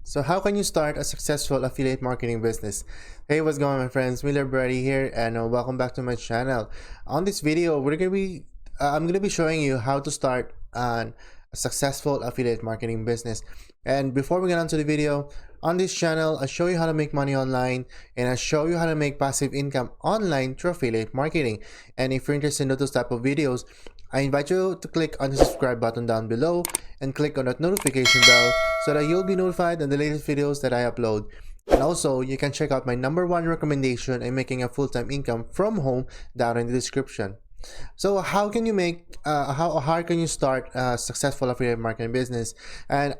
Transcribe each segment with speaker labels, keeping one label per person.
Speaker 1: So how can you start a successful affiliate marketing business? Hey, what's going on, my friends? Miller Brady here, and welcome back to my channel. On this video, I'm gonna be showing you how to start a successful affiliate marketing business. And before we get on to the video, on this channel, I show you how to make money online, and I show you how to make passive income online through affiliate marketing. And if you're interested in those type of videos, I invite you to click on the subscribe button down below and click on that notification bell so that you'll be notified on the latest videos that I upload. And also, you can check out my #1 recommendation in making a full-time income from home down in the description. So how can you how can you start a successful affiliate marketing business? And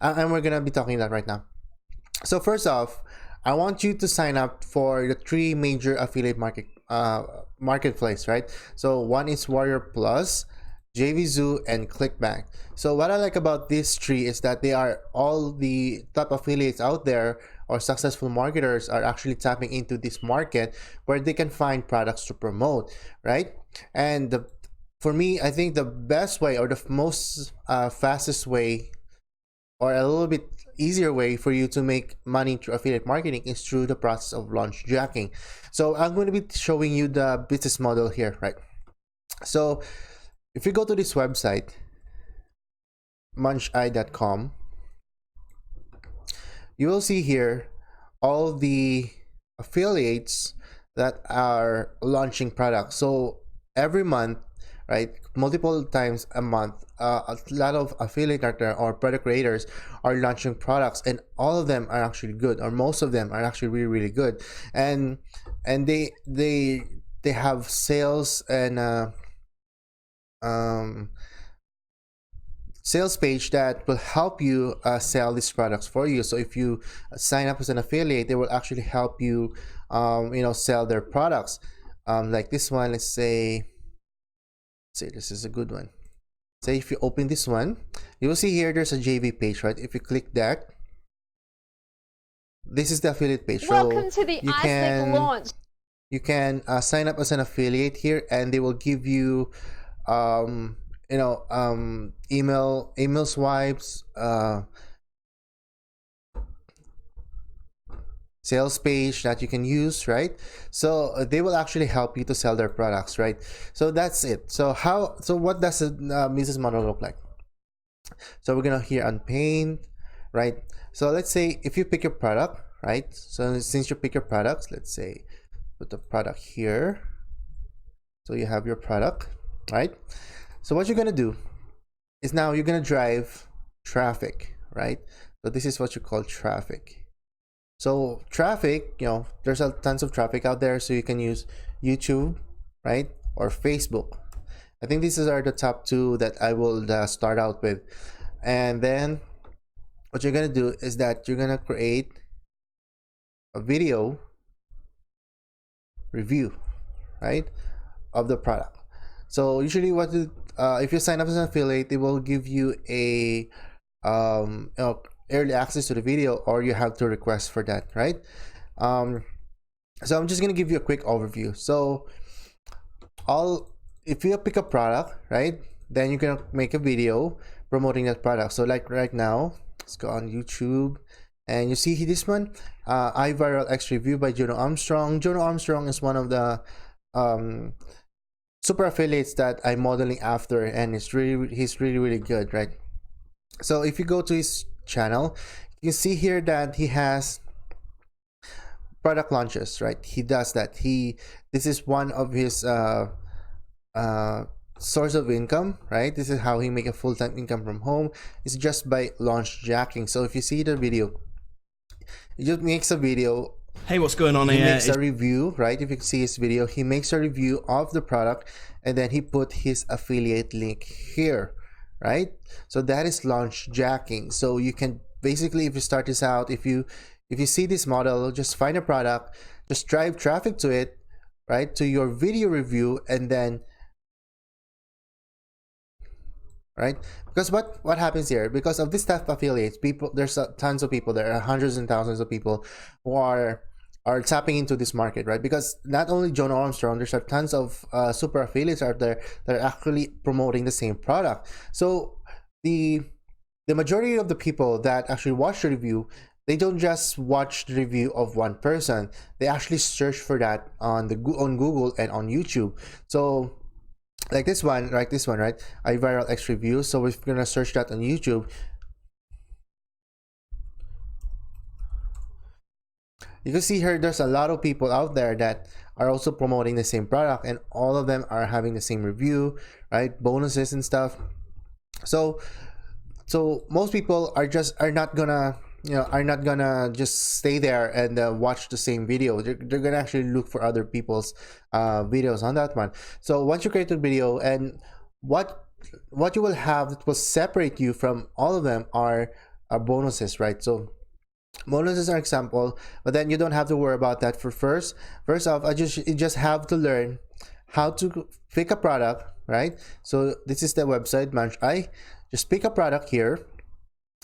Speaker 1: we're gonna be talking that right now. So first off, I want you to sign up for the 3 major affiliate marketplace, right? So one is Warrior Plus, JVZoo, and ClickBank. So what I like about these 3 is that they are all the top affiliates out there, or successful marketers are actually tapping into this market where they can find products to promote, right? And for me, I think the best way, or the most fastest way, or a little bit easier way for you to make money through affiliate marketing is through the process of launch jacking. So I'm going to be showing you the business model here, right? So if you go to this website, muncheye.com, you will see here all the affiliates that are launching products. So every month, right, multiple times a month, a lot of affiliate or product creators are launching products, and all of them are actually good, or most of them are actually really good, and they have sales and sales page that will help you sell these products for you. So if you sign up as an affiliate, they will actually help you sell their products, like this one. Let's say this is a good one. Say if you open this one, you will see here there's a JV page, right? If you click that, this is the affiliate page.
Speaker 2: Welcome to the iSlick launch.
Speaker 1: You can sign up as an affiliate here, and they will give you email swipes, sales page that you can use, right? So they will actually help you to sell their products, right? So that's it. So what does a business model look like? So we're gonna here on paint, right? So let's say if you pick your product, right? So since you pick your products, let's say put the product here. So you have your product, right? So what you're gonna do is now you're gonna drive traffic, right? So this is what you call traffic. So traffic, there's tons of traffic out there, so you can use YouTube, right, or Facebook. I think these are the top 2 that I will start out with. And then what you're gonna do is that you're gonna create a video review, right, of the product. So usually if you sign up as an affiliate, they will give you a early access to the video, or you have to request for that, right? So I'm just gonna give you a quick overview. So if you pick a product, right, then you're gonna make a video promoting that product. So like right now, let's go on YouTube, and you see this one, iViral X review by Jono Armstrong. Jono Armstrong is one of the super affiliates that I'm modeling after, and he's really good, right? So if you go to his channel, you see here that he has product launches, right? He does that. This is one of his source of income, right? This is how he make a full-time income from home. It's just by launch jacking. So if you see the video, he just makes a video.
Speaker 3: Hey, what's going on
Speaker 1: here? He
Speaker 3: here?
Speaker 1: makes a review, right? If you can see his video, he makes a review of the product, and then he put his affiliate link here, right? So that is launch jacking. So you can basically, if you start this out, if you see this model, just find a product, just drive traffic to it, right, to your video review, and then, right, because what happens here, because of this type of affiliates, there's tons of people, there are hundreds and thousands of people who are tapping into this market, right? Because not only Jono Armstrong, there's tons of super affiliates out there that are actually promoting the same product. So the the majority of the people that actually watch the review, they don't just watch the review of one person. They actually search for that on Google and on YouTube. So like this one, right? iViral X review. So if we're gonna search that on YouTube, you can see here there's a lot of people out there that are also promoting the same product, and all of them are having the same review, right? Bonuses and stuff. So most people are not gonna just stay there and watch the same video. They're gonna actually look for other people's videos on that one. So once you create a video, and what you will have that will separate you from all of them are bonuses, right? So bonuses are example, but then you don't have to worry about that. For first off, you just have to learn how to pick a product, right? So this is the website MunchEye. Just pick a product here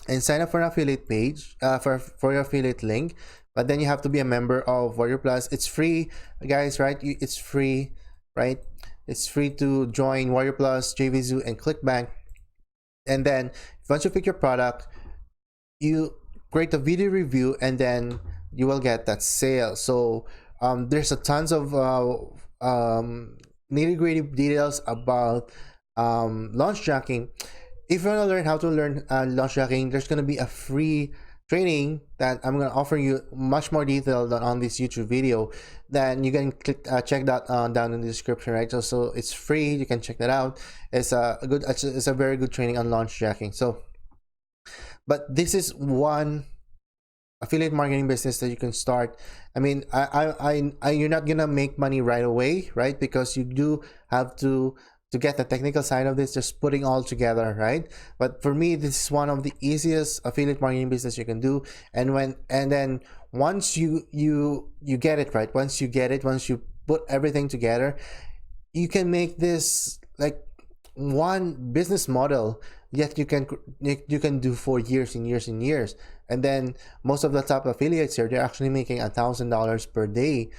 Speaker 1: and sign up for an affiliate page, for your affiliate link. But then you have to be a member of Warrior Plus. It's free, guys, right? It's free, right? It's free to join Warrior Plus, JVZoo, and ClickBank. And then once you pick your product, you create a video review, and then you will get that sale. So there's a tons of nitty-gritty details about launch jacking. If you want to learn how to learn launch jacking, there's going to be a free training that I'm going to offer you, much more detailed than on this YouTube video. Then you can click check that down in the description, right? So it's free. You can check that out. It's a very good training on launch jacking. So, but this is one affiliate marketing business that you can start. I mean, you're not gonna make money right away, right? Because you do have to get the technical side of this, just putting all together, right? But for me, this is one of the easiest affiliate marketing business you can do. And then once you get it right, once you put everything together, you can make this like one business model yet you can do for years and years and years. And then most of the top affiliates here, they're actually making $1,000 per day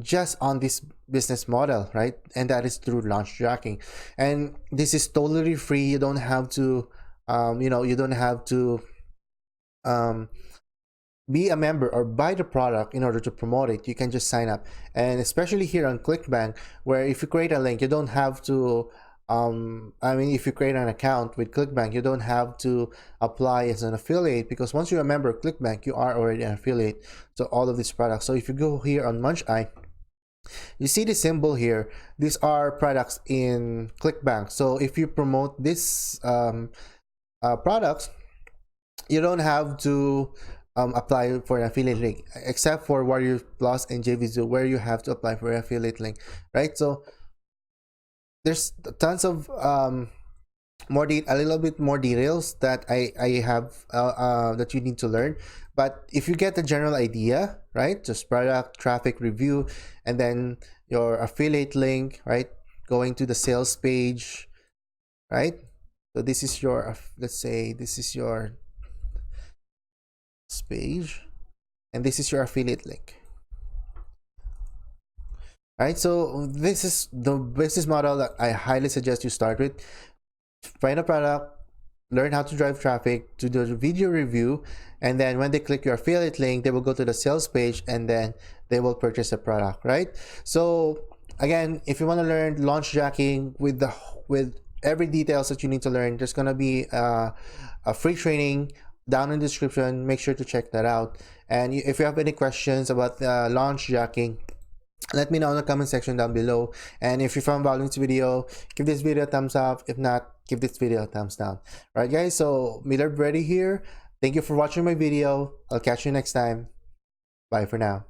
Speaker 1: just on this business model, right? And that is through launch jacking. And this is totally free. You don't have to you don't have to be a member or buy the product in order to promote it. You can just sign up. And especially here on ClickBank, where if you create a link, you don't have to if you create an account with ClickBank, you don't have to apply as an affiliate, because once you're a member of ClickBank, you are already an affiliate to all of these products. So if you go here on MunchEye, you see the symbol here. These are products in ClickBank. So if you promote this products, you don't have to apply for an affiliate link, except for Warrior Plus and JVZoo, where you have to apply for an affiliate link, right? So there's tons of a little bit more details that I have that you need to learn. But if you get the general idea, right, just product, traffic, review, and then your affiliate link, right, going to the sales page, right? So this is your, let's say this is your page, and this is your affiliate link. Right, so this is the business model that I highly suggest you start with. Find a product, learn how to drive traffic, to do a video review, and then when they click your affiliate link, they will go to the sales page, and then they will purchase a product, right? So again, if you want to learn launch jacking with every details that you need to learn, there's gonna be a free training down in the description. Make sure to check that out. And if you have any questions about launch jacking, let me know in the comment section down below. And if you found value in this video, give this video a thumbs up. If not, give this video a thumbs down. All right, guys, so Miller Brady here. Thank you for watching my video. I'll catch you next time. Bye for now.